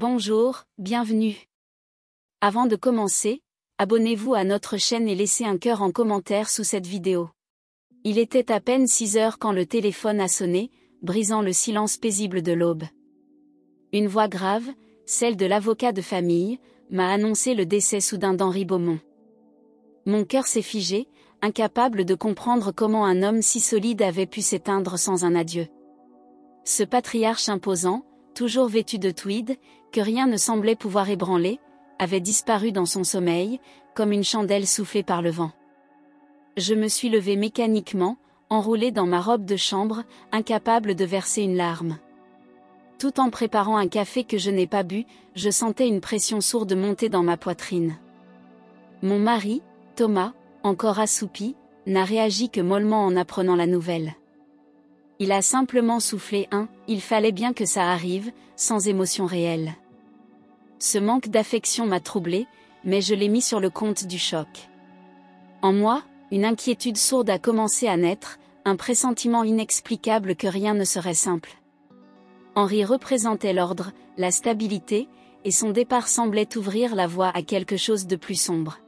Bonjour, bienvenue. Avant de commencer, abonnez-vous à notre chaîne et laissez un cœur en commentaire sous cette vidéo. Il était à peine 6 heures quand le téléphone a sonné, brisant le silence paisible de l'aube. Une voix grave, celle de l'avocat de famille, m'a annoncé le décès soudain d'Henri Beaumont. Mon cœur s'est figé, incapable de comprendre comment un homme si solide avait pu s'éteindre sans un adieu. Ce patriarche imposant, toujours vêtu de tweed, que rien ne semblait pouvoir ébranler, avait disparu dans son sommeil, comme une chandelle soufflée par le vent. Je me suis levée mécaniquement, enroulée dans ma robe de chambre, incapable de verser une larme. Tout en préparant un café que je n'ai pas bu, je sentais une pression sourde monter dans ma poitrine. Mon mari, Thomas, encore assoupi, n'a réagi que mollement en apprenant la nouvelle. Il a simplement soufflé il fallait bien que ça arrive, sans émotion réelle. Ce manque d'affection m'a troublée, mais je l'ai mis sur le compte du choc. En moi, une inquiétude sourde a commencé à naître, un pressentiment inexplicable que rien ne serait simple. Henri représentait l'ordre, la stabilité, et son départ semblait ouvrir la voie à quelque chose de plus sombre.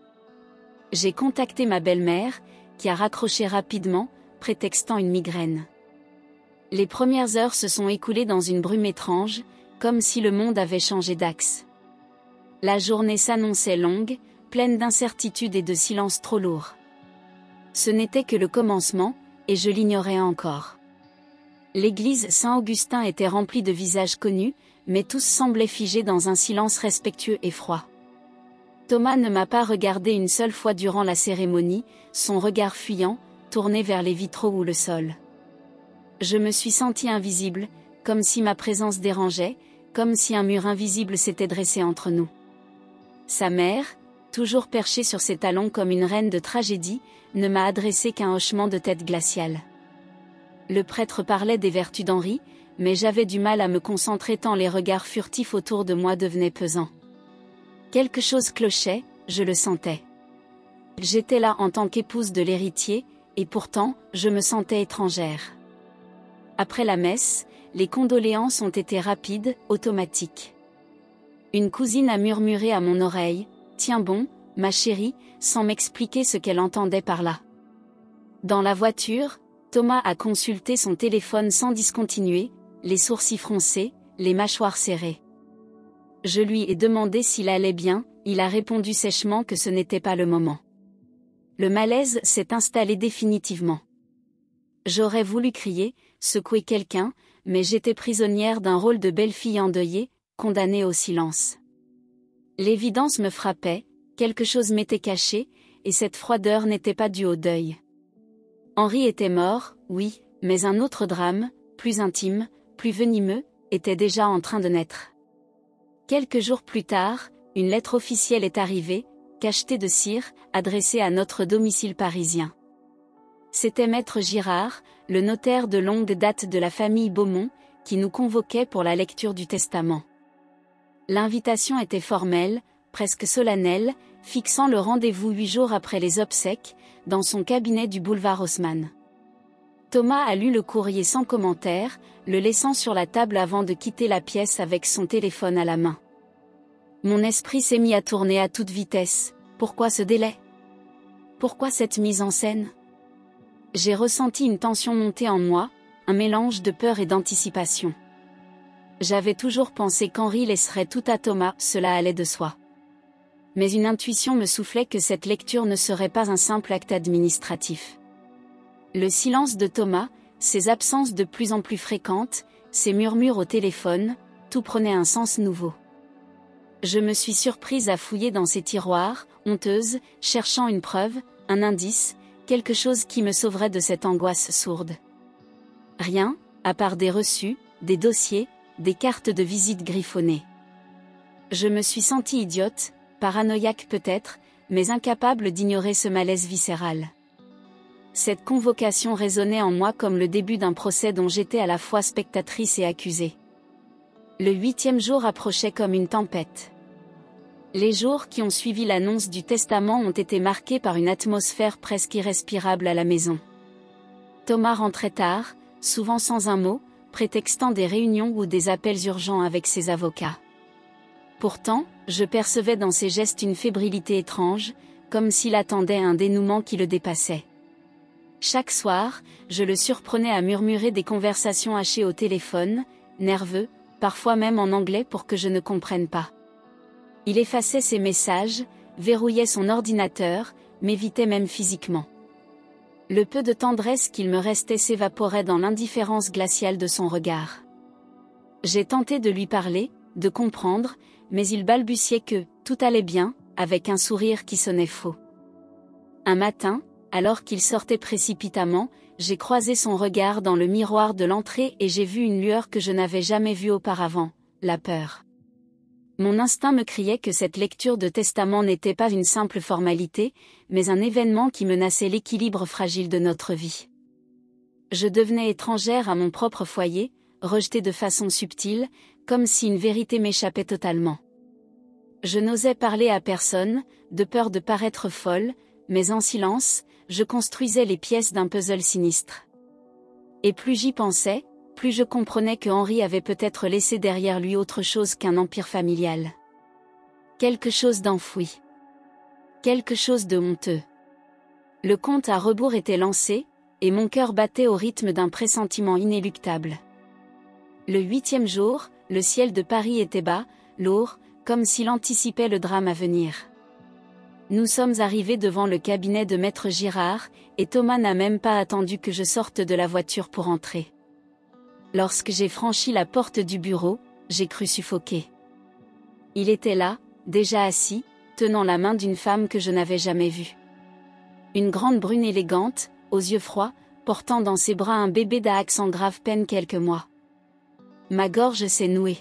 J'ai contacté ma belle-mère, qui a raccroché rapidement, prétextant une migraine. Les premières heures se sont écoulées dans une brume étrange, comme si le monde avait changé d'axe. La journée s'annonçait longue, pleine d'incertitudes et de silence trop lourd. Ce n'était que le commencement, et je l'ignorais encore. L'église Saint-Augustin était remplie de visages connus, mais tous semblaient figés dans un silence respectueux et froid. Thomas ne m'a pas regardé une seule fois durant la cérémonie, son regard fuyant, tourné vers les vitraux ou le sol. Je me suis sentie invisible, comme si ma présence dérangeait, comme si un mur invisible s'était dressé entre nous. Sa mère, toujours perchée sur ses talons comme une reine de tragédie, ne m'a adressé qu'un hochement de tête glacial. Le prêtre parlait des vertus d'Henri, mais j'avais du mal à me concentrer tant les regards furtifs autour de moi devenaient pesants. Quelque chose clochait, je le sentais. J'étais là en tant qu'épouse de l'héritier, et pourtant, je me sentais étrangère. Après la messe, les condoléances ont été rapides, automatiques. Une cousine a murmuré à mon oreille, « Tiens bon, ma chérie », sans m'expliquer ce qu'elle entendait par là. Dans la voiture, Thomas a consulté son téléphone sans discontinuer, les sourcils froncés, les mâchoires serrées. Je lui ai demandé s'il allait bien, il a répondu sèchement que ce n'était pas le moment. Le malaise s'est installé définitivement. J'aurais voulu crier, secouer quelqu'un, mais j'étais prisonnière d'un rôle de belle-fille endeuillée, condamnée au silence. L'évidence me frappait, quelque chose m'était caché, et cette froideur n'était pas due au deuil. Henri était mort, oui, mais un autre drame, plus intime, plus venimeux, était déjà en train de naître. Quelques jours plus tard, une lettre officielle est arrivée, cachetée de cire, adressée à notre domicile parisien. C'était Maître Girard, le notaire de longue date de la famille Beaumont, qui nous convoquait pour la lecture du testament. L'invitation était formelle, presque solennelle, fixant le rendez-vous 8 jours après les obsèques, dans son cabinet du boulevard Haussmann. Thomas a lu le courrier sans commentaire, le laissant sur la table avant de quitter la pièce avec son téléphone à la main. Mon esprit s'est mis à tourner à toute vitesse. Pourquoi ce délai? Pourquoi cette mise en scène? J'ai ressenti une tension monter en moi, un mélange de peur et d'anticipation. J'avais toujours pensé qu'Henri laisserait tout à Thomas, cela allait de soi. Mais une intuition me soufflait que cette lecture ne serait pas un simple acte administratif. Le silence de Thomas, ses absences de plus en plus fréquentes, ses murmures au téléphone, tout prenait un sens nouveau. Je me suis surprise à fouiller dans ses tiroirs, honteuse, cherchant une preuve, un indice, quelque chose qui me sauverait de cette angoisse sourde. Rien, à part des reçus, des dossiers, des cartes de visite griffonnées. Je me suis sentie idiote, paranoïaque peut-être, mais incapable d'ignorer ce malaise viscéral. Cette convocation résonnait en moi comme le début d'un procès dont j'étais à la fois spectatrice et accusée. Le 8e jour approchait comme une tempête. Les jours qui ont suivi l'annonce du testament ont été marqués par une atmosphère presque irrespirable à la maison. Thomas rentrait tard, souvent sans un mot, prétextant des réunions ou des appels urgents avec ses avocats. Pourtant, je percevais dans ses gestes une fébrilité étrange, comme s'il attendait un dénouement qui le dépassait. Chaque soir, je le surprenais à murmurer des conversations hachées au téléphone, nerveux, parfois même en anglais pour que je ne comprenne pas. Il effaçait ses messages, verrouillait son ordinateur, m'évitait même physiquement. Le peu de tendresse qu'il me restait s'évaporait dans l'indifférence glaciale de son regard. J'ai tenté de lui parler, de comprendre, mais il balbutiait que tout allait bien, avec un sourire qui sonnait faux. Un matin, alors qu'il sortait précipitamment, j'ai croisé son regard dans le miroir de l'entrée et j'ai vu une lueur que je n'avais jamais vue auparavant, la peur. Mon instinct me criait que cette lecture de testament n'était pas une simple formalité, mais un événement qui menaçait l'équilibre fragile de notre vie. Je devenais étrangère à mon propre foyer, rejetée de façon subtile, comme si une vérité m'échappait totalement. Je n'osais parler à personne, de peur de paraître folle, mais en silence, je construisais les pièces d'un puzzle sinistre. Et plus j'y pensais, plus je comprenais que Henri avait peut-être laissé derrière lui autre chose qu'un empire familial. Quelque chose d'enfoui. Quelque chose de honteux. Le compte à rebours était lancé, et mon cœur battait au rythme d'un pressentiment inéluctable. Le 8e jour, le ciel de Paris était bas, lourd, comme s'il anticipait le drame à venir. Nous sommes arrivés devant le cabinet de Maître Girard, et Thomas n'a même pas attendu que je sorte de la voiture pour entrer. Lorsque j'ai franchi la porte du bureau, j'ai cru suffoquer. Il était là, déjà assis, tenant la main d'une femme que je n'avais jamais vue. Une grande brune élégante, aux yeux froids, portant dans ses bras un bébé d'Ax en grave peine quelques mois. Ma gorge s'est nouée.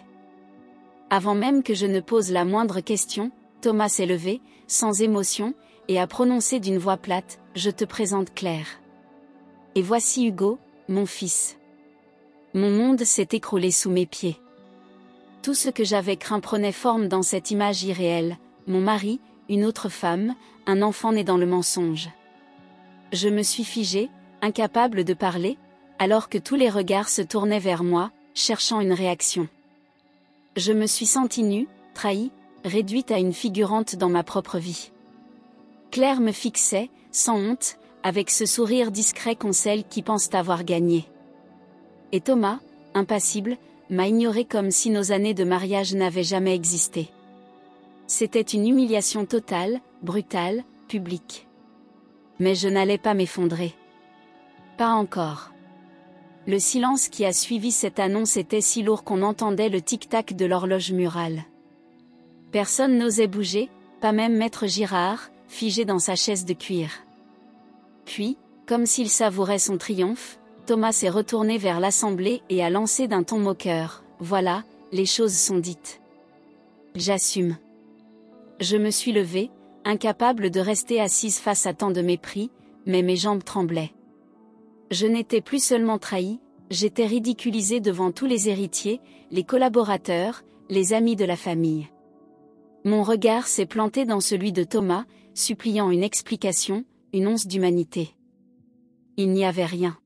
Avant même que je ne pose la moindre question, Thomas s'est levé, sans émotion, et a prononcé d'une voix plate, « Je te présente Claire. Et voici Hugo, mon fils. » Mon monde s'est écroulé sous mes pieds. Tout ce que j'avais craint prenait forme dans cette image irréelle, mon mari, une autre femme, un enfant né dans le mensonge. Je me suis figée, incapable de parler, alors que tous les regards se tournaient vers moi, cherchant une réaction. Je me suis sentie nue, trahie, réduite à une figurante dans ma propre vie. Claire me fixait, sans honte, avec ce sourire discret qu'ont celles qui pensent avoir gagné. Et Thomas, impassible, m'a ignoré comme si nos années de mariage n'avaient jamais existé. C'était une humiliation totale, brutale, publique. Mais je n'allais pas m'effondrer. Pas encore. Le silence qui a suivi cette annonce était si lourd qu'on entendait le tic-tac de l'horloge murale. Personne n'osait bouger, pas même Maître Girard, figé dans sa chaise de cuir. Puis, comme s'il savourait son triomphe, Thomas s'est retourné vers l'assemblée et a lancé d'un ton moqueur, « Voilà, les choses sont dites. J'assume. » Je me suis levée, incapable de rester assise face à tant de mépris, mais mes jambes tremblaient. Je n'étais plus seulement trahie, j'étais ridiculisée devant tous les héritiers, les collaborateurs, les amis de la famille. Mon regard s'est planté dans celui de Thomas, suppliant une explication, une once d'humanité. Il n'y avait rien.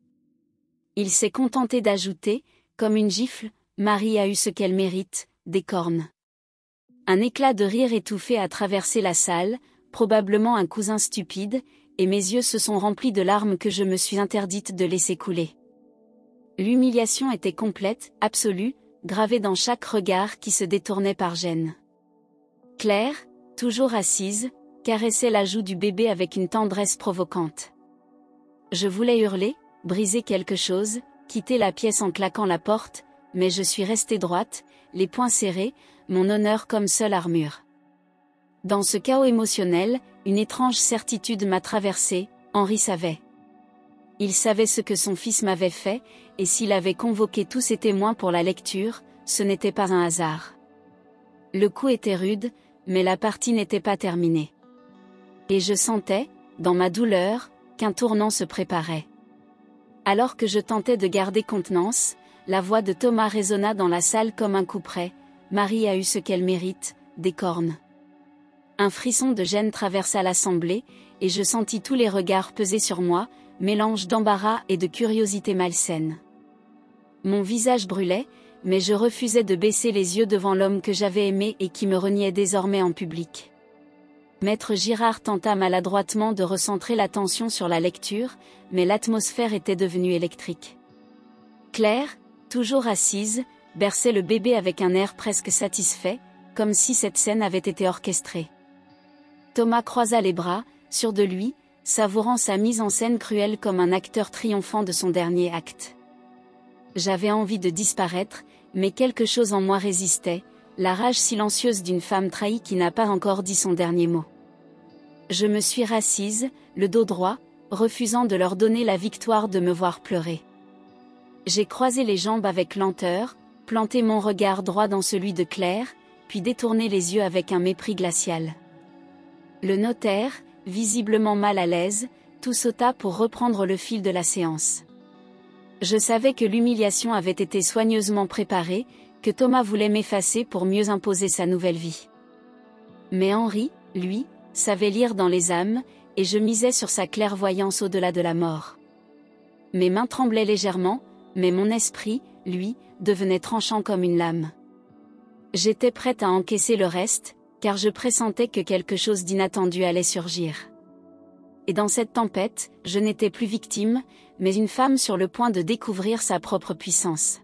Il s'est contenté d'ajouter, comme une gifle, « Marie a eu ce qu'elle mérite, des cornes. » Un éclat de rire étouffé a traversé la salle, probablement un cousin stupide, et mes yeux se sont remplis de larmes que je me suis interdite de laisser couler. L'humiliation était complète, absolue, gravée dans chaque regard qui se détournait par gêne. Claire, toujours assise, caressait la joue du bébé avec une tendresse provocante. Je voulais hurler, briser quelque chose, quitter la pièce en claquant la porte, mais je suis restée droite, les poings serrés, mon honneur comme seule armure. Dans ce chaos émotionnel, une étrange certitude m'a traversée, Henri savait. Il savait ce que son fils m'avait fait, et s'il avait convoqué tous ses témoins pour la lecture, ce n'était pas un hasard. Le coup était rude, mais la partie n'était pas terminée. Et je sentais, dans ma douleur, qu'un tournant se préparait. Alors que je tentais de garder contenance, la voix de Thomas résonna dans la salle comme un coup près, « Marie a eu ce qu'elle mérite, des cornes. » Un frisson de gêne traversa l'assemblée, et je sentis tous les regards peser sur moi, mélange d'embarras et de curiosité malsaine. Mon visage brûlait, mais je refusais de baisser les yeux devant l'homme que j'avais aimé et qui me reniait désormais en public. Maître Girard tenta maladroitement de recentrer l'attention sur la lecture, mais l'atmosphère était devenue électrique. Claire, toujours assise, berçait le bébé avec un air presque satisfait, comme si cette scène avait été orchestrée. Thomas croisa les bras, sûr de lui, savourant sa mise en scène cruelle comme un acteur triomphant de son dernier acte. J'avais envie de disparaître, mais quelque chose en moi résistait, la rage silencieuse d'une femme trahie qui n'a pas encore dit son dernier mot. Je me suis rassise, le dos droit, refusant de leur donner la victoire de me voir pleurer. J'ai croisé les jambes avec lenteur, planté mon regard droit dans celui de Claire, puis détourné les yeux avec un mépris glacial. Le notaire, visiblement mal à l'aise, tout sauta pour reprendre le fil de la séance. Je savais que l'humiliation avait été soigneusement préparée, que Thomas voulait m'effacer pour mieux imposer sa nouvelle vie. Mais Henri, lui, savait lire dans les âmes, et je misais sur sa clairvoyance au-delà de la mort. Mes mains tremblaient légèrement, mais mon esprit, lui, devenait tranchant comme une lame. J'étais prête à encaisser le reste, car je pressentais que quelque chose d'inattendu allait surgir. Et dans cette tempête, je n'étais plus victime, mais une femme sur le point de découvrir sa propre puissance.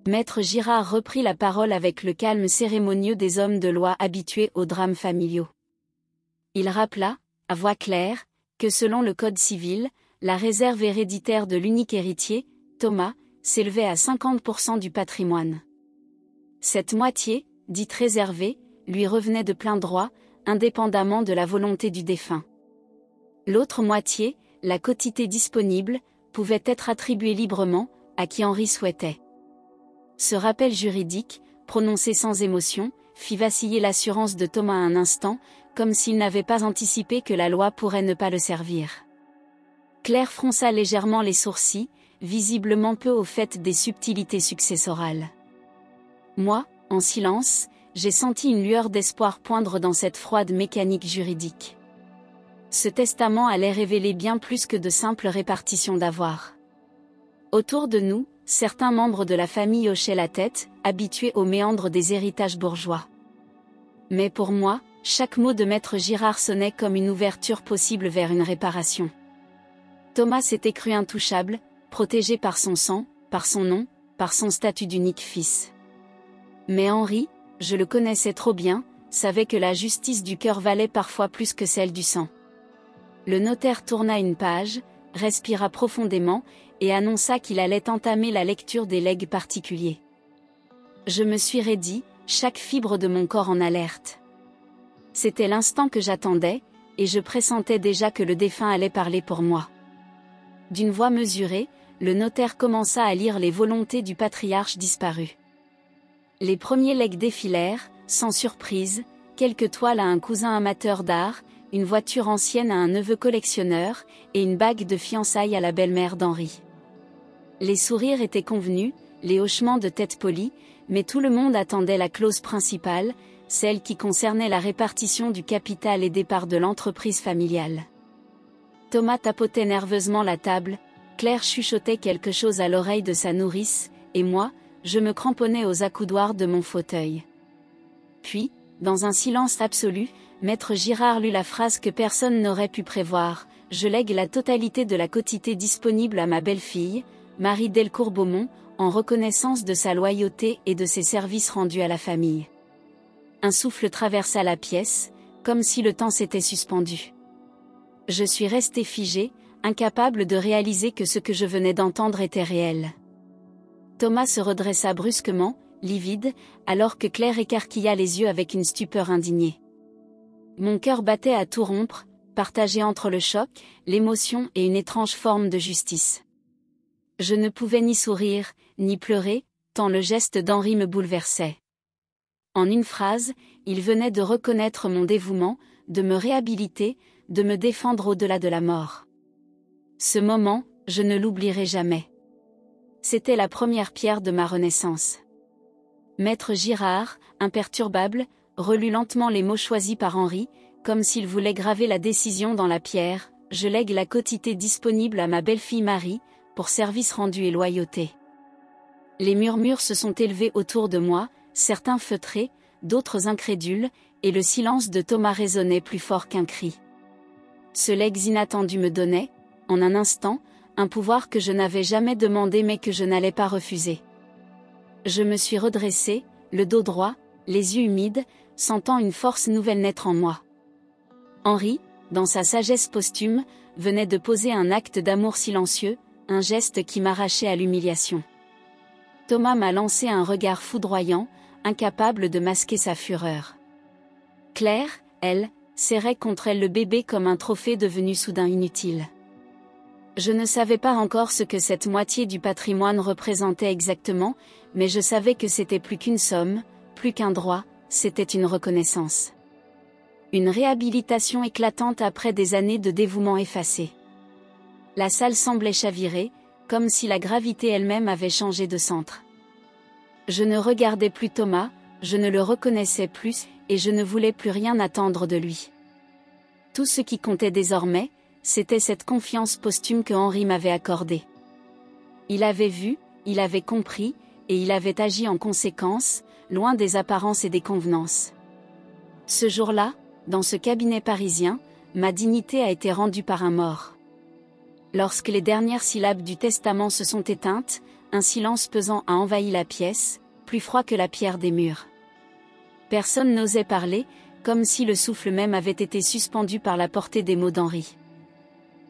Maître Girard reprit la parole avec le calme cérémonieux des hommes de loi habitués aux drames familiaux. Il rappela, à voix claire, que selon le Code civil, la réserve héréditaire de l'unique héritier, Thomas, s'élevait à 50% du patrimoine. Cette moitié, dite réservée, lui revenait de plein droit, indépendamment de la volonté du défunt. L'autre moitié, la quotité disponible, pouvait être attribuée librement, à qui Henri souhaitait. Ce rappel juridique, prononcé sans émotion, fit vaciller l'assurance de Thomas un instant, comme s'il n'avait pas anticipé que la loi pourrait ne pas le servir. Claire fronça légèrement les sourcils, visiblement peu au fait des subtilités successorales. Moi, en silence, j'ai senti une lueur d'espoir poindre dans cette froide mécanique juridique. Ce testament allait révéler bien plus que de simples répartitions d'avoirs. Autour de nous, certains membres de la famille hochaient la tête, habitués aux méandres des héritages bourgeois. Mais pour moi, chaque mot de Maître Girard sonnait comme une ouverture possible vers une réparation. Thomas s'était cru intouchable, protégé par son sang, par son nom, par son statut d'unique fils. Mais Henri, je le connaissais trop bien, savait que la justice du cœur valait parfois plus que celle du sang. Le notaire tourna une page, respira profondément, et annonça qu'il allait entamer la lecture des legs particuliers. Je me suis raidi, chaque fibre de mon corps en alerte. C'était l'instant que j'attendais, et je pressentais déjà que le défunt allait parler pour moi. D'une voix mesurée, le notaire commença à lire les volontés du patriarche disparu. Les premiers legs défilèrent, sans surprise, quelques toiles à un cousin amateur d'art, une voiture ancienne à un neveu collectionneur, et une bague de fiançailles à la belle-mère d'Henri. Les sourires étaient convenus, les hochements de tête polis, mais tout le monde attendait la clause principale, celle qui concernait la répartition du capital et des parts de l'entreprise familiale. Thomas tapotait nerveusement la table, Claire chuchotait quelque chose à l'oreille de sa nourrice, et moi, je me cramponnais aux accoudoirs de mon fauteuil. Puis, dans un silence absolu, Maître Girard lut la phrase que personne n'aurait pu prévoir: « Je lègue la totalité de la quotité disponible à ma belle-fille, Marie Delcourt-Beaumont, en reconnaissance de sa loyauté et de ses services rendus à la famille. » Un souffle traversa la pièce, comme si le temps s'était suspendu. Je suis resté figé, incapable de réaliser que ce que je venais d'entendre était réel. Thomas se redressa brusquement, livide, alors que Claire écarquilla les yeux avec une stupeur indignée. Mon cœur battait à tout rompre, partagé entre le choc, l'émotion et une étrange forme de justice. Je ne pouvais ni sourire, ni pleurer, tant le geste d'Henri me bouleversait. En une phrase, il venait de reconnaître mon dévouement, de me réhabiliter, de me défendre au-delà de la mort. Ce moment, je ne l'oublierai jamais. C'était la première pierre de ma renaissance. Maître Girard, imperturbable, relut lentement les mots choisis par Henri, comme s'il voulait graver la décision dans la pierre: « Je lègue la quotité disponible à ma belle-fille Marie, pour service rendu et loyauté. » Les murmures se sont élevés autour de moi, certains feutrés, d'autres incrédules, et le silence de Thomas résonnait plus fort qu'un cri. Ce legs inattendu me donnait, en un instant, un pouvoir que je n'avais jamais demandé mais que je n'allais pas refuser. Je me suis redressée, le dos droit, les yeux humides, sentant une force nouvelle naître en moi. Henri, dans sa sagesse posthume, venait de poser un acte d'amour silencieux, un geste qui m'arrachait à l'humiliation. Thomas m'a lancé un regard foudroyant, incapable de masquer sa fureur. Claire, elle, serrait contre elle le bébé comme un trophée devenu soudain inutile. Je ne savais pas encore ce que cette moitié du patrimoine représentait exactement, mais je savais que c'était plus qu'une somme, plus qu'un droit, c'était une reconnaissance. Une réhabilitation éclatante après des années de dévouement effacé. La salle semblait chavirer, comme si la gravité elle-même avait changé de centre. Je ne regardais plus Thomas, je ne le reconnaissais plus, et je ne voulais plus rien attendre de lui. Tout ce qui comptait désormais, c'était cette confiance posthume que Henri m'avait accordée. Il avait vu, il avait compris, et il avait agi en conséquence, loin des apparences et des convenances. Ce jour-là, dans ce cabinet parisien, ma dignité a été rendue par un mort. Lorsque les dernières syllabes du testament se sont éteintes, un silence pesant a envahi la pièce, plus froid que la pierre des murs. Personne n'osait parler, comme si le souffle même avait été suspendu par la portée des mots d'Henri.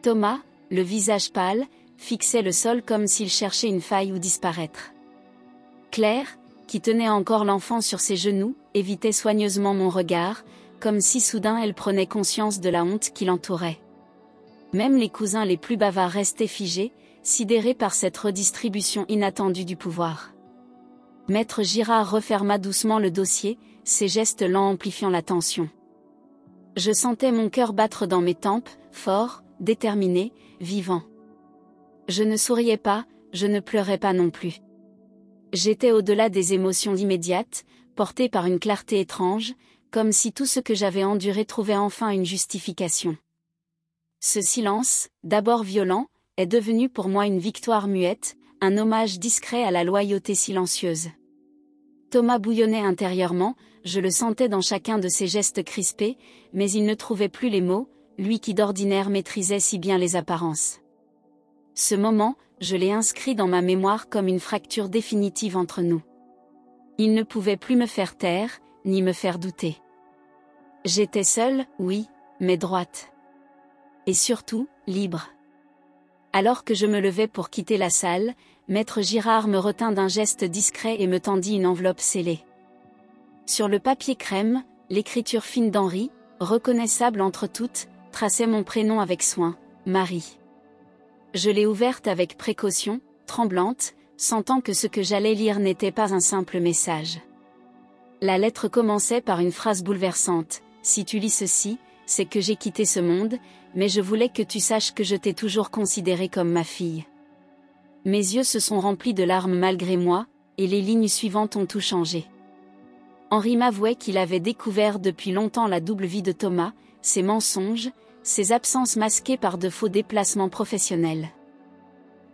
Thomas, le visage pâle, fixait le sol comme s'il cherchait une faille où disparaître. Claire, qui tenait encore l'enfant sur ses genoux, évitait soigneusement mon regard, comme si soudain elle prenait conscience de la honte qui l'entourait. Même les cousins les plus bavards restaient figés, sidérés par cette redistribution inattendue du pouvoir. Maître Girard referma doucement le dossier, ses gestes lents amplifiant la tension. Je sentais mon cœur battre dans mes tempes, fort, déterminé, vivant. Je ne souriais pas, je ne pleurais pas non plus. J'étais au-delà des émotions immédiates, portée par une clarté étrange, comme si tout ce que j'avais enduré trouvait enfin une justification. Ce silence, d'abord violent, est devenu pour moi une victoire muette, un hommage discret à la loyauté silencieuse. Thomas bouillonnait intérieurement, je le sentais dans chacun de ses gestes crispés, mais il ne trouvait plus les mots, lui qui d'ordinaire maîtrisait si bien les apparences. Ce moment, je l'ai inscrit dans ma mémoire comme une fracture définitive entre nous. Il ne pouvait plus me faire taire, ni me faire douter. J'étais seule, oui, mais droite. Et surtout, libre. Alors que je me levais pour quitter la salle, Maître Girard me retint d'un geste discret et me tendit une enveloppe scellée. Sur le papier crème, l'écriture fine d'Henri, reconnaissable entre toutes, traçait mon prénom avec soin, Marie. Je l'ai ouverte avec précaution, tremblante, sentant que ce que j'allais lire n'était pas un simple message. La lettre commençait par une phrase bouleversante. « Si tu lis ceci, c'est que j'ai quitté ce monde, mais je voulais que tu saches que je t'ai toujours considérée comme ma fille. » Mes yeux se sont remplis de larmes malgré moi, et les lignes suivantes ont tout changé. Henri m'avouait qu'il avait découvert depuis longtemps la double vie de Thomas, ses mensonges, ses absences masquées par de faux déplacements professionnels.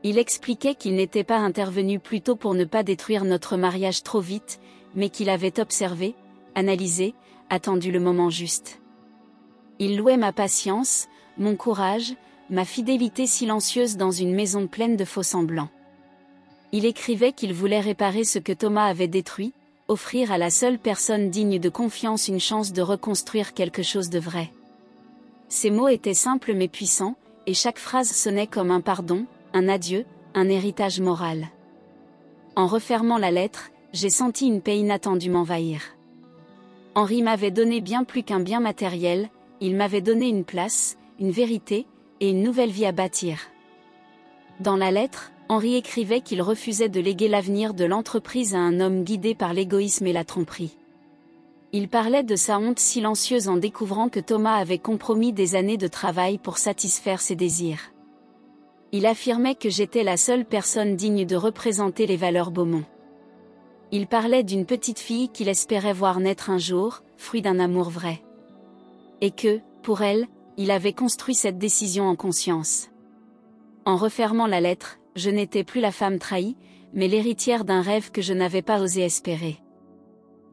Il expliquait qu'il n'était pas intervenu plus tôt pour ne pas détruire notre mariage trop vite, mais qu'il avait observé, analysé, attendu le moment juste. Il louait ma patience, mon courage, ma fidélité silencieuse dans une maison pleine de faux-semblants. Il écrivait qu'il voulait réparer ce que Thomas avait détruit, offrir à la seule personne digne de confiance une chance de reconstruire quelque chose de vrai. Ces mots étaient simples mais puissants, et chaque phrase sonnait comme un pardon, un adieu, un héritage moral. En refermant la lettre, j'ai senti une paix inattendue m'envahir. Henri m'avait donné bien plus qu'un bien matériel, il m'avait donné une place, une vérité, et une nouvelle vie à bâtir. Dans la lettre, Henri écrivait qu'il refusait de léguer l'avenir de l'entreprise à un homme guidé par l'égoïsme et la tromperie. Il parlait de sa honte silencieuse en découvrant que Thomas avait compromis des années de travail pour satisfaire ses désirs. Il affirmait que j'étais la seule personne digne de représenter les valeurs Beaumont. Il parlait d'une petite fille qu'il espérait voir naître un jour, fruit d'un amour vrai. Et que, pour elle, il avait construit cette décision en conscience. En refermant la lettre, je n'étais plus la femme trahie, mais l'héritière d'un rêve que je n'avais pas osé espérer.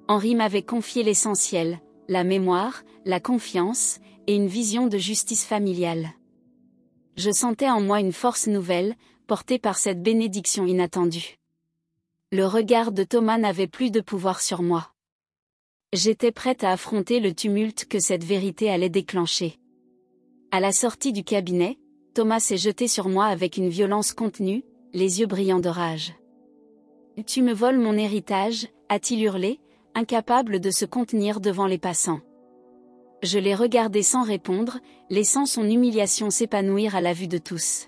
Henri m'avait confié l'essentiel, la mémoire, la confiance, et une vision de justice familiale. Je sentais en moi une force nouvelle, portée par cette bénédiction inattendue. Le regard de Thomas n'avait plus de pouvoir sur moi. J'étais prête à affronter le tumulte que cette vérité allait déclencher. À la sortie du cabinet, Thomas s'est jeté sur moi avec une violence contenue, les yeux brillants de rage. « Tu me voles mon héritage », a-t-il hurlé, incapable de se contenir devant les passants. Je l'ai regardé sans répondre, laissant son humiliation s'épanouir à la vue de tous.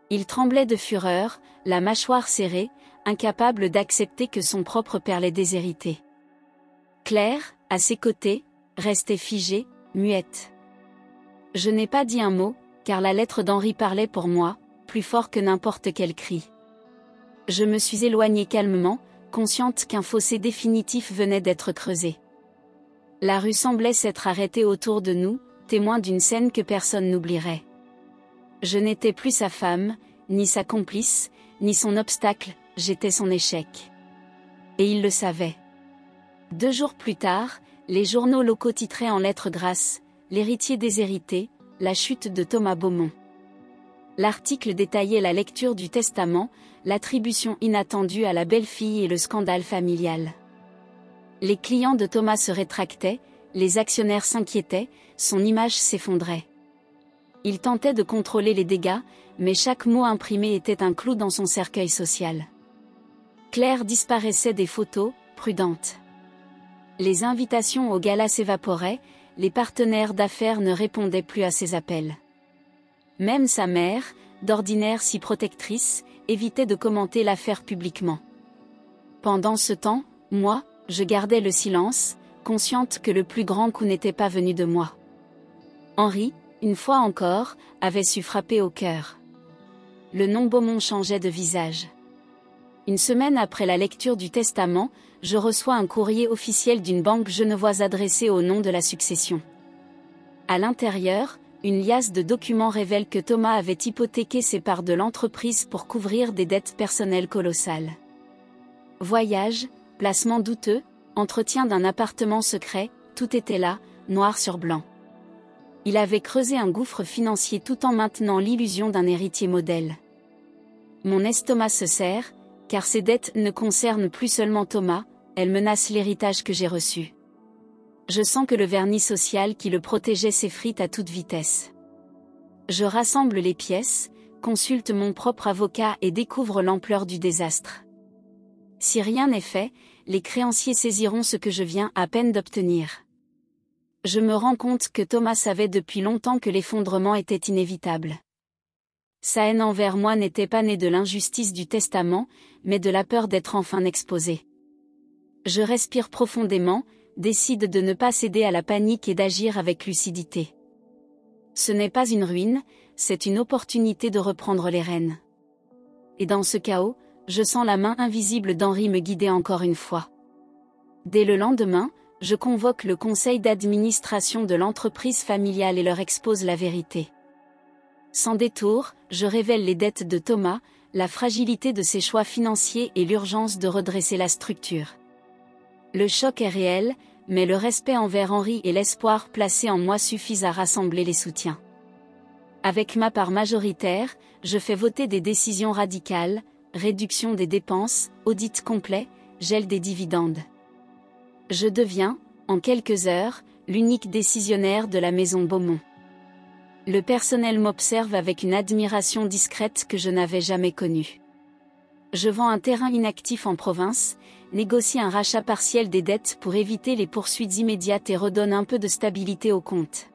Il tremblait de fureur, la mâchoire serrée, incapable d'accepter que son propre père l'ait déshérité. Claire, à ses côtés, restait figée, muette. Je n'ai pas dit un mot, car la lettre d'Henri parlait pour moi, plus fort que n'importe quel cri. Je me suis éloignée calmement, consciente qu'un fossé définitif venait d'être creusé. La rue semblait s'être arrêtée autour de nous, témoin d'une scène que personne n'oublierait. Je n'étais plus sa femme, ni sa complice, ni son obstacle, j'étais son échec. Et il le savait. 2 jours plus tard, les journaux locaux titraient en lettres grasses « L'héritier déshérité, la chute de Thomas Beaumont ». L'article détaillait la lecture du testament, l'attribution inattendue à la belle-fille et le scandale familial. Les clients de Thomas se rétractaient, les actionnaires s'inquiétaient, son image s'effondrait. Il tentait de contrôler les dégâts, mais chaque mot imprimé était un clou dans son cercueil social. Claire disparaissait des photos, prudente. Les invitations au gala s'évaporaient, les partenaires d'affaires ne répondaient plus à ses appels. Même sa mère, d'ordinaire si protectrice, évitait de commenter l'affaire publiquement. Pendant ce temps, moi, je gardais le silence, consciente que le plus grand coup n'était pas venu de moi. Henri, une fois encore, avait su frapper au cœur. Le nom Beaumont changeait de visage. Une semaine après la lecture du testament, je reçois un courrier officiel d'une banque genevoise adressé au nom de la succession. À l'intérieur, une liasse de documents révèle que Thomas avait hypothéqué ses parts de l'entreprise pour couvrir des dettes personnelles colossales. Voyage, placement douteux, entretien d'un appartement secret, tout était là, noir sur blanc. Il avait creusé un gouffre financier tout en maintenant l'illusion d'un héritier modèle. Mon estomac se serre, car ces dettes ne concernent plus seulement Thomas, elles menacent l'héritage que j'ai reçu. Je sens que le vernis social qui le protégeait s'effrite à toute vitesse. Je rassemble les pièces, consulte mon propre avocat et découvre l'ampleur du désastre. Si rien n'est fait, les créanciers saisiront ce que je viens à peine d'obtenir. Je me rends compte que Thomas savait depuis longtemps que l'effondrement était inévitable. Sa haine envers moi n'était pas née de l'injustice du testament, mais de la peur d'être enfin exposé. Je respire profondément, décide de ne pas céder à la panique et d'agir avec lucidité. Ce n'est pas une ruine, c'est une opportunité de reprendre les rênes. Et dans ce chaos, je sens la main invisible d'Henri me guider encore une fois. Dès le lendemain, je convoque le conseil d'administration de l'entreprise familiale et leur expose la vérité. Sans détour, je révèle les dettes de Thomas, la fragilité de ses choix financiers et l'urgence de redresser la structure. Le choc est réel, mais le respect envers Henri et l'espoir placé en moi suffisent à rassembler les soutiens. Avec ma part majoritaire, je fais voter des décisions radicales, réduction des dépenses, audit complet, gel des dividendes. Je deviens, en quelques heures, l'unique décisionnaire de la maison Beaumont. Le personnel m'observe avec une admiration discrète que je n'avais jamais connue. Je vends un terrain inactif en province, négocie un rachat partiel des dettes pour éviter les poursuites immédiates et redonne un peu de stabilité au compte.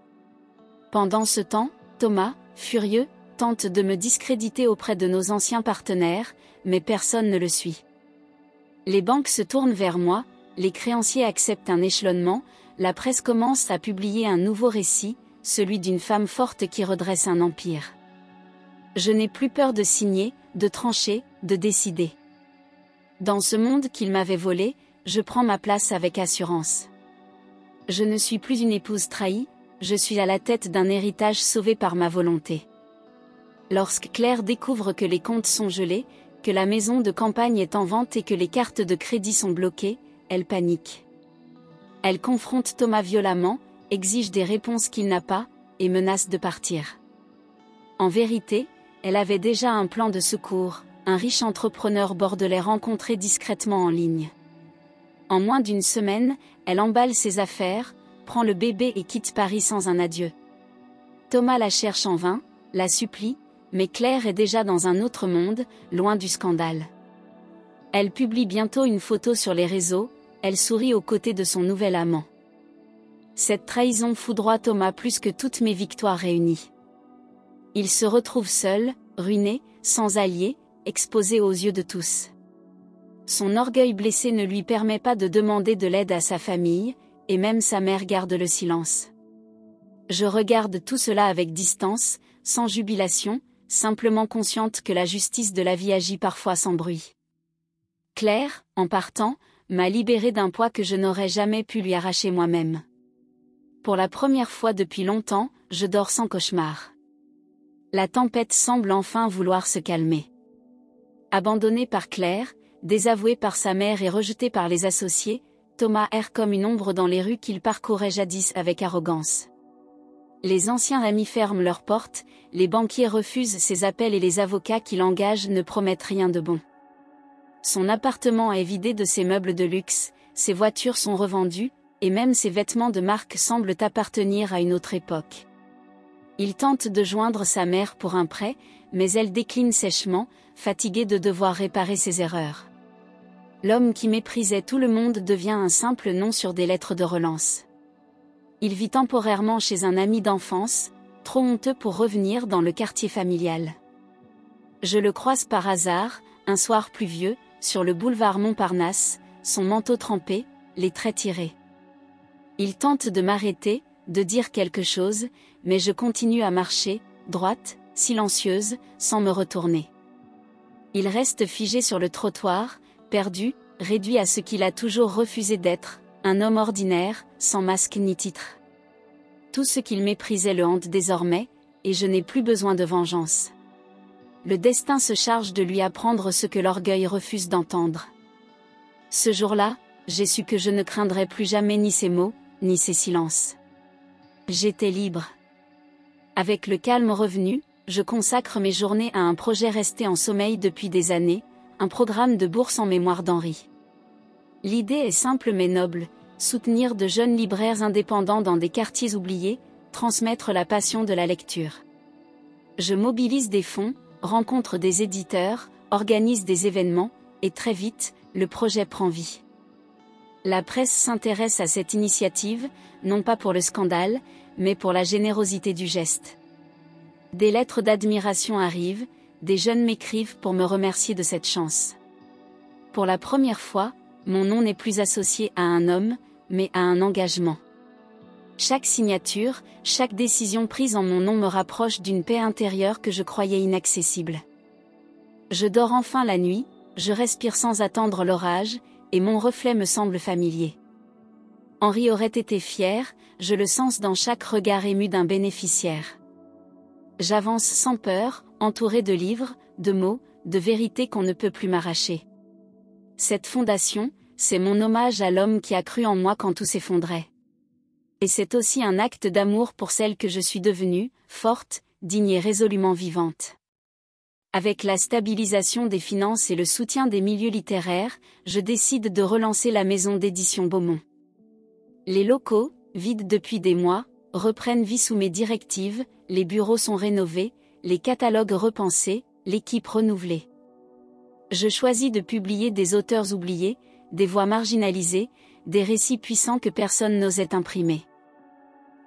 Pendant ce temps, Thomas, furieux, tente de me discréditer auprès de nos anciens partenaires, mais personne ne le suit. Les banques se tournent vers moi, les créanciers acceptent un échelonnement, la presse commence à publier un nouveau récit, celui d'une femme forte qui redresse un empire. Je n'ai plus peur de signer, de trancher, de décider. Dans ce monde qu'il m'avait volé, je prends ma place avec assurance. Je ne suis plus une épouse trahie, je suis à la tête d'un héritage sauvé par ma volonté. Lorsque Claire découvre que les comptes sont gelés, que la maison de campagne est en vente et que les cartes de crédit sont bloquées, elle panique. Elle confronte Thomas violemment, exige des réponses qu'il n'a pas, et menace de partir. En vérité, elle avait déjà un plan de secours, un riche entrepreneur bordelais rencontré discrètement en ligne. En moins d'une semaine, elle emballe ses affaires, prend le bébé et quitte Paris sans un adieu. Thomas la cherche en vain, la supplie, mais Claire est déjà dans un autre monde, loin du scandale. Elle publie bientôt une photo sur les réseaux, elle sourit aux côtés de son nouvel amant. Cette trahison foudroie Thomas plus que toutes mes victoires réunies. Il se retrouve seul, ruiné, sans allié, exposé aux yeux de tous. Son orgueil blessé ne lui permet pas de demander de l'aide à sa famille, et même sa mère garde le silence. Je regarde tout cela avec distance, sans jubilation, simplement consciente que la justice de la vie agit parfois sans bruit. Claire, en partant, m'a libérée d'un poids que je n'aurais jamais pu lui arracher moi-même. Pour la première fois depuis longtemps, je dors sans cauchemar. La tempête semble enfin vouloir se calmer. Abandonné par Claire, désavoué par sa mère et rejeté par les associés, Thomas erre comme une ombre dans les rues qu'il parcourait jadis avec arrogance. Les anciens amis ferment leurs portes, les banquiers refusent ses appels et les avocats qui l'engagent ne promettent rien de bon. Son appartement est vidé de ses meubles de luxe, ses voitures sont revendues, et même ses vêtements de marque semblent appartenir à une autre époque. Il tente de joindre sa mère pour un prêt, mais elle décline sèchement, fatiguée de devoir réparer ses erreurs. L'homme qui méprisait tout le monde devient un simple nom sur des lettres de relance. Il vit temporairement chez un ami d'enfance, trop honteux pour revenir dans le quartier familial. Je le croise par hasard, un soir pluvieux, sur le boulevard Montparnasse, son manteau trempé, les traits tirés. Il tente de m'arrêter, de dire quelque chose, mais je continue à marcher, droite, silencieuse, sans me retourner. Il reste figé sur le trottoir, perdu, réduit à ce qu'il a toujours refusé d'être, un homme ordinaire, sans masque ni titre. Tout ce qu'il méprisait le hante désormais, et je n'ai plus besoin de vengeance. Le destin se charge de lui apprendre ce que l'orgueil refuse d'entendre. Ce jour-là, j'ai su que je ne craindrais plus jamais ni ses mots, ni ses silences. J'étais libre. Avec le calme revenu, je consacre mes journées à un projet resté en sommeil depuis des années, un programme de bourse en mémoire d'Henri. L'idée est simple mais noble, soutenir de jeunes libraires indépendants dans des quartiers oubliés, transmettre la passion de la lecture. Je mobilise des fonds, rencontre des éditeurs, organise des événements, et très vite, le projet prend vie. La presse s'intéresse à cette initiative, non pas pour le scandale, mais pour la générosité du geste. Des lettres d'admiration arrivent, des jeunes m'écrivent pour me remercier de cette chance. Pour la première fois, mon nom n'est plus associé à un homme, mais à un engagement. Chaque signature, chaque décision prise en mon nom me rapproche d'une paix intérieure que je croyais inaccessible. Je dors enfin la nuit, je respire sans attendre l'orage, et mon reflet me semble familier. Henri aurait été fier, je le sens dans chaque regard ému d'un bénéficiaire. J'avance sans peur, entouré de livres, de mots, de vérités qu'on ne peut plus m'arracher. Cette fondation, c'est mon hommage à l'homme qui a cru en moi quand tout s'effondrait. Et c'est aussi un acte d'amour pour celle que je suis devenue, forte, digne et résolument vivante. Avec la stabilisation des finances et le soutien des milieux littéraires, je décide de relancer la maison d'édition Beaumont. Les locaux, vides depuis des mois, reprennent vie sous mes directives, les bureaux sont rénovés, les catalogues repensés, l'équipe renouvelée. Je choisis de publier des auteurs oubliés, des voix marginalisées, des récits puissants que personne n'osait imprimer.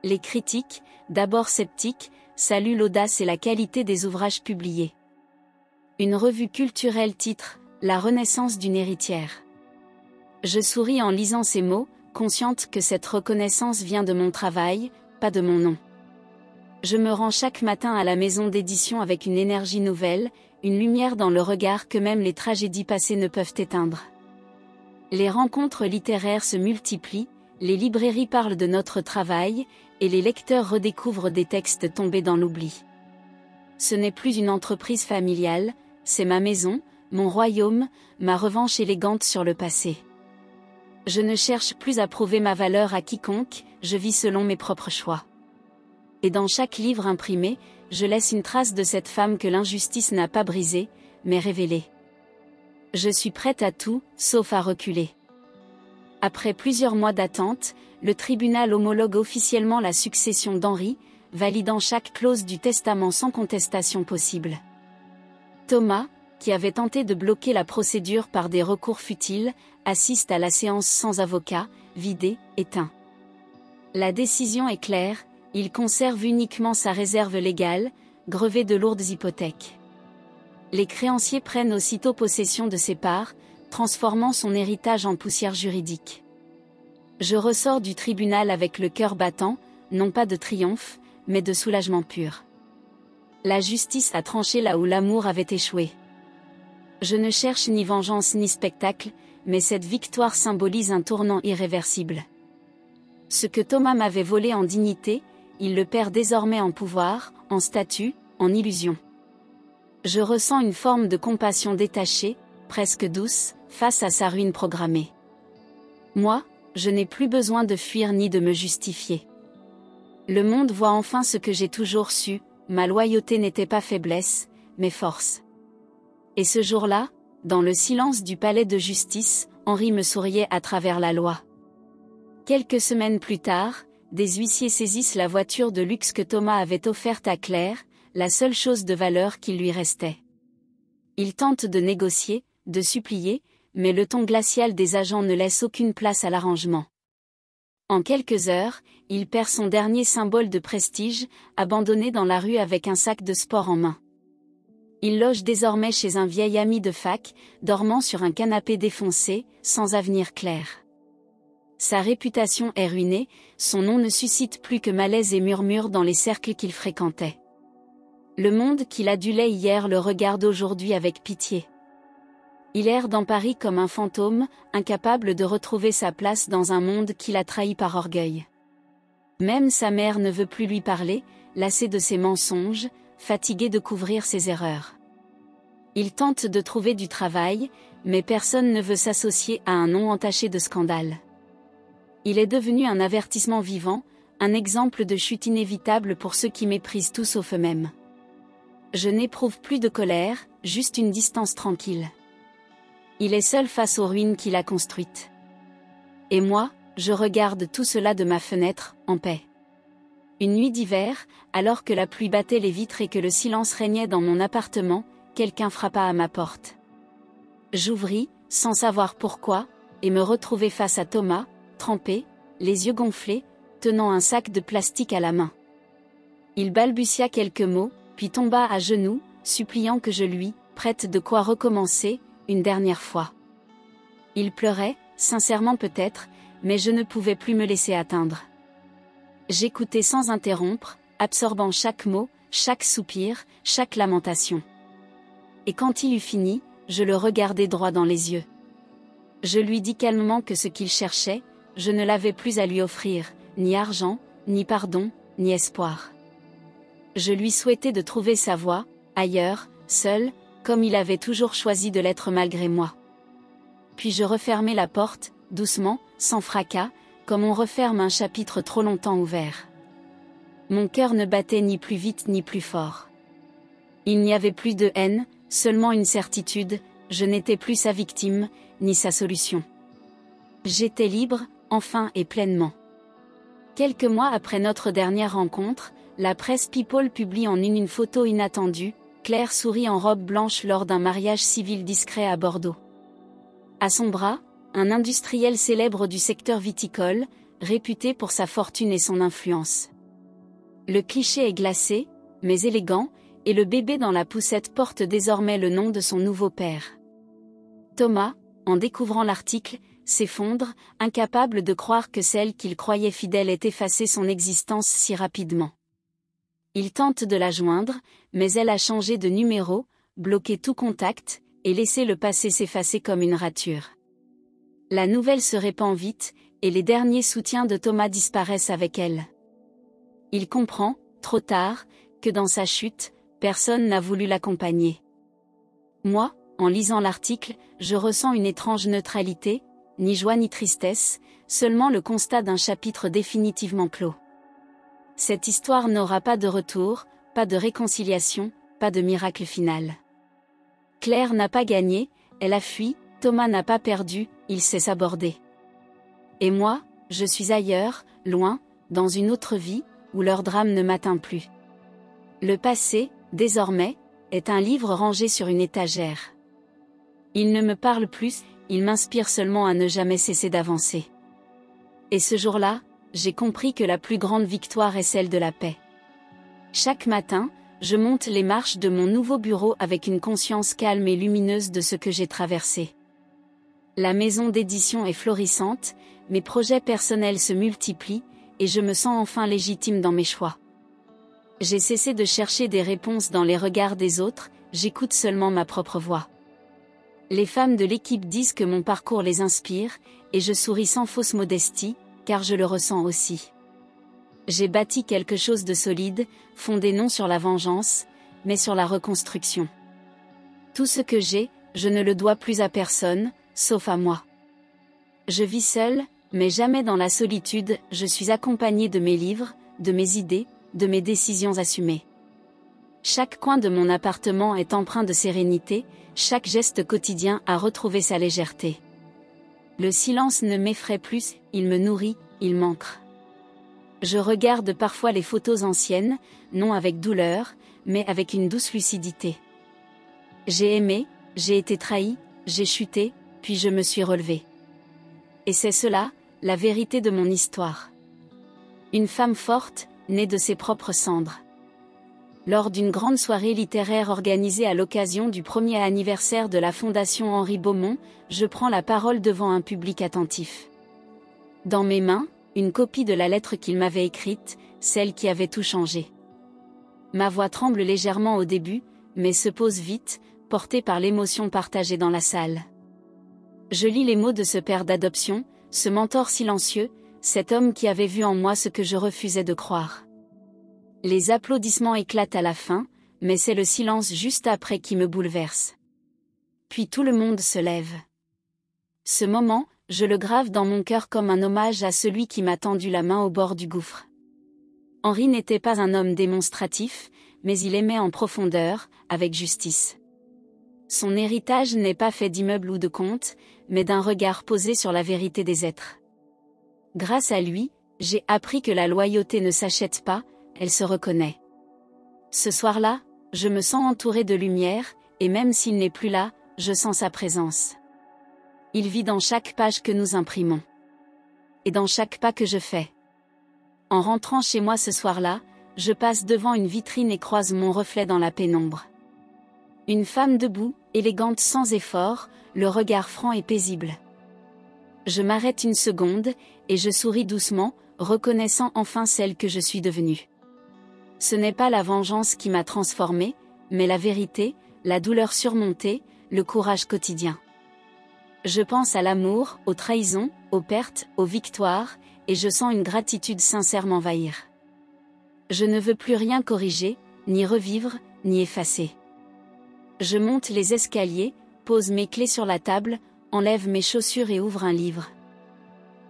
Les critiques, d'abord sceptiques, saluent l'audace et la qualité des ouvrages publiés. Une revue culturelle titre « La renaissance d'une héritière ». Je souris en lisant ces mots, consciente que cette reconnaissance vient de mon travail, pas de mon nom. Je me rends chaque matin à la maison d'édition avec une énergie nouvelle, une lumière dans le regard que même les tragédies passées ne peuvent éteindre. Les rencontres littéraires se multiplient, les librairies parlent de notre travail, et les lecteurs redécouvrent des textes tombés dans l'oubli. Ce n'est plus une entreprise familiale, c'est ma maison, mon royaume, ma revanche élégante sur le passé. Je ne cherche plus à prouver ma valeur à quiconque, je vis selon mes propres choix. Et dans chaque livre imprimé, je laisse une trace de cette femme que l'injustice n'a pas brisée, mais révélée. Je suis prête à tout, sauf à reculer. Après plusieurs mois d'attente, le tribunal homologue officiellement la succession d'Henri, validant chaque clause du testament sans contestation possible. Thomas, qui avait tenté de bloquer la procédure par des recours futiles, assiste à la séance sans avocat, vidé, éteint. La décision est claire, il conserve uniquement sa réserve légale, grevée de lourdes hypothèques. Les créanciers prennent aussitôt possession de ses parts, transformant son héritage en poussière juridique. Je ressors du tribunal avec le cœur battant, non pas de triomphe, mais de soulagement pur. La justice a tranché là où l'amour avait échoué. Je ne cherche ni vengeance ni spectacle, mais cette victoire symbolise un tournant irréversible. Ce que Thomas m'avait volé en dignité, il le perd désormais en pouvoir, en statut, en illusion. Je ressens une forme de compassion détachée, presque douce, face à sa ruine programmée. Moi, je n'ai plus besoin de fuir ni de me justifier. Le monde voit enfin ce que j'ai toujours su, ma loyauté n'était pas faiblesse, mais force. Et ce jour-là, dans le silence du palais de justice, Henri me souriait à travers la loi. Quelques semaines plus tard, des huissiers saisissent la voiture de luxe que Thomas avait offerte à Claire, la seule chose de valeur qui lui restait. Ils tentent de négocier, de supplier, mais le ton glacial des agents ne laisse aucune place à l'arrangement. En quelques heures, il perd son dernier symbole de prestige, abandonné dans la rue avec un sac de sport en main. Il loge désormais chez un vieil ami de fac, dormant sur un canapé défoncé, sans avenir clair. Sa réputation est ruinée, son nom ne suscite plus que malaise et murmures dans les cercles qu'il fréquentait. Le monde qu'il adulait hier le regarde aujourd'hui avec pitié. Il erre dans Paris comme un fantôme, incapable de retrouver sa place dans un monde qu'il a trahi par orgueil. Même sa mère ne veut plus lui parler, lassée de ses mensonges, fatiguée de couvrir ses erreurs. Il tente de trouver du travail, mais personne ne veut s'associer à un nom entaché de scandale. Il est devenu un avertissement vivant, un exemple de chute inévitable pour ceux qui méprisent tout sauf eux-mêmes. Je n'éprouve plus de colère, juste une distance tranquille. Il est seul face aux ruines qu'il a construites. Et moi, je regarde tout cela de ma fenêtre, en paix. Une nuit d'hiver, alors que la pluie battait les vitres et que le silence régnait dans mon appartement, quelqu'un frappa à ma porte. J'ouvris, sans savoir pourquoi, et me retrouvai face à Thomas, trempé, les yeux gonflés, tenant un sac de plastique à la main. Il balbutia quelques mots, puis tomba à genoux, suppliant que je lui prête de quoi recommencer, une dernière fois. Il pleurait, sincèrement peut-être, mais je ne pouvais plus me laisser atteindre. J'écoutais sans interrompre, absorbant chaque mot, chaque soupir, chaque lamentation. Et quand il eut fini, je le regardai droit dans les yeux. Je lui dis calmement que ce qu'il cherchait, je ne l'avais plus à lui offrir, ni argent, ni pardon, ni espoir. Je lui souhaitais de trouver sa voie, ailleurs, seul, comme il avait toujours choisi de l'être malgré moi. Puis je refermai la porte, doucement, sans fracas, comme on referme un chapitre trop longtemps ouvert. Mon cœur ne battait ni plus vite ni plus fort. Il n'y avait plus de haine, seulement une certitude, je n'étais plus sa victime, ni sa solution. J'étais libre, enfin et pleinement. Quelques mois après notre dernière rencontre, la presse People publie en une photo inattendue, Claire sourit en robe blanche lors d'un mariage civil discret à Bordeaux. À son bras, un industriel célèbre du secteur viticole, réputé pour sa fortune et son influence. Le cliché est glacé, mais élégant, et le bébé dans la poussette porte désormais le nom de son nouveau père. Thomas, en découvrant l'article, s'effondre, incapable de croire que celle qu'il croyait fidèle ait effacé son existence si rapidement. Il tente de la joindre, mais elle a changé de numéro, bloqué tout contact, et laissé le passé s'effacer comme une rature. La nouvelle se répand vite, et les derniers soutiens de Thomas disparaissent avec elle. Il comprend, trop tard, que dans sa chute, personne n'a voulu l'accompagner. Moi, en lisant l'article, je ressens une étrange neutralité, ni joie ni tristesse, seulement le constat d'un chapitre définitivement clos. Cette histoire n'aura pas de retour, pas de réconciliation, pas de miracle final. Claire n'a pas gagné, elle a fui, Thomas n'a pas perdu, il s'est sabordé. Et moi, je suis ailleurs, loin, dans une autre vie, où leur drame ne m'atteint plus. Le passé, désormais, est un livre rangé sur une étagère. Il ne me parle plus, il m'inspire seulement à ne jamais cesser d'avancer. Et ce jour-là, j'ai compris que la plus grande victoire est celle de la paix. Chaque matin, je monte les marches de mon nouveau bureau avec une conscience calme et lumineuse de ce que j'ai traversé. La maison d'édition est florissante, mes projets personnels se multiplient, et je me sens enfin légitime dans mes choix. J'ai cessé de chercher des réponses dans les regards des autres, j'écoute seulement ma propre voix. Les femmes de l'équipe disent que mon parcours les inspire, et je souris sans fausse modestie, car je le ressens aussi. J'ai bâti quelque chose de solide, fondé non sur la vengeance, mais sur la reconstruction. Tout ce que j'ai, je ne le dois plus à personne, sauf à moi. Je vis seule, mais jamais dans la solitude, je suis accompagnée de mes livres, de mes idées, de mes décisions assumées. Chaque coin de mon appartement est empreint de sérénité, chaque geste quotidien a retrouvé sa légèreté. Le silence ne m'effraie plus, il me nourrit, il m'ancre. Je regarde parfois les photos anciennes, non avec douleur, mais avec une douce lucidité. J'ai aimé, j'ai été trahi, j'ai chuté, puis je me suis relevée. Et c'est cela, la vérité de mon histoire. Une femme forte, née de ses propres cendres. Lors d'une grande soirée littéraire organisée à l'occasion du 1er anniversaire de la Fondation Henri Beaumont, je prends la parole devant un public attentif. Dans mes mains, une copie de la lettre qu'il m'avait écrite, celle qui avait tout changé. Ma voix tremble légèrement au début, mais se pose vite, portée par l'émotion partagée dans la salle. Je lis les mots de ce père d'adoption, ce mentor silencieux, cet homme qui avait vu en moi ce que je refusais de croire. Les applaudissements éclatent à la fin, mais c'est le silence juste après qui me bouleverse. Puis tout le monde se lève. Ce moment, je le grave dans mon cœur comme un hommage à celui qui m'a tendu la main au bord du gouffre. Henri n'était pas un homme démonstratif, mais il aimait en profondeur, avec justice. Son héritage n'est pas fait d'immeubles ou de comptes, mais d'un regard posé sur la vérité des êtres. Grâce à lui, j'ai appris que la loyauté ne s'achète pas, elle se reconnaît. Ce soir-là, je me sens entourée de lumière, et même s'il n'est plus là, je sens sa présence. Il vit dans chaque page que nous imprimons. Et dans chaque pas que je fais. En rentrant chez moi ce soir-là, je passe devant une vitrine et croise mon reflet dans la pénombre. Une femme debout, élégante sans effort, le regard franc et paisible. Je m'arrête une seconde, et je souris doucement, reconnaissant enfin celle que je suis devenue. Ce n'est pas la vengeance qui m'a transformée, mais la vérité, la douleur surmontée, le courage quotidien. Je pense à l'amour, aux trahisons, aux pertes, aux victoires, et je sens une gratitude sincère m'envahir. Je ne veux plus rien corriger, ni revivre, ni effacer. Je monte les escaliers, pose mes clés sur la table, enlève mes chaussures et ouvre un livre.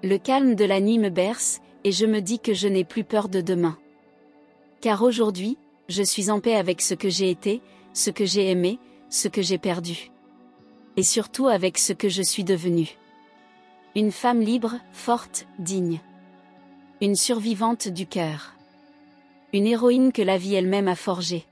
Le calme de la nuit me berce, et je me dis que je n'ai plus peur de demain. Car aujourd'hui, je suis en paix avec ce que j'ai été, ce que j'ai aimé, ce que j'ai perdu. Et surtout avec ce que je suis devenue. Une femme libre, forte, digne. Une survivante du cœur. Une héroïne que la vie elle-même a forgée.